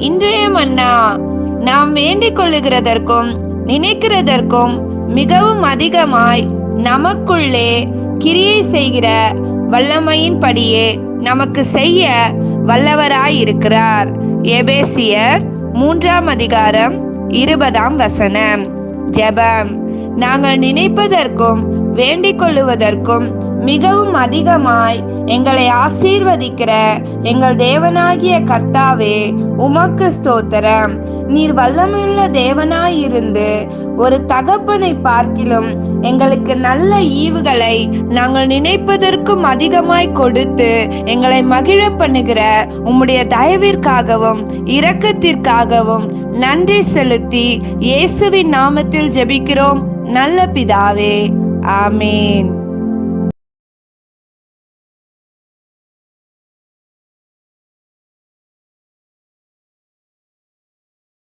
இன்றைய மன்னா நாம் வேண்டிக் கொள்ளுகிறதற்கும் நினைக்கிறதற்கும் மிகவும் அதிகமாய் நமக்குள்ளே கிரியை செய்கிற வல்லமையின்படியே நமக்கு செய்ய வல்லவராயிருக்கிறார். எபேசியர் 3:20. ஜெபம். நாங்கள் நினைப்பதற்கும் வேண்டிக் கொள்ளுவதற்கும் மிகவும் அதிகமாய் எங்களை ஆசீர்வதிக்கிற எங்கள் தேவனாகிய கர்த்தாவே, உமக்கு ஸ்தோத்திரம். நீர் வல்லமையுள்ள தேவனாயிருந்து ஒரு தகப்பனை பார்க்கிலும் எங்களுக்கு நல்ல ஈவுகளை நாங்கள் நினைப்பதற்கும் அதிகமாய் கொடுத்து எங்களை மகிழ பண்ணுகிற உம்முடைய தயவிற்காகவும் இரக்கத்திற்காகவும் நன்றி செலுத்தி இயேசுவின் நாமத்தில் ஜெபிக்கிறோம் நல்ல பிதாவே. ஆமேன்.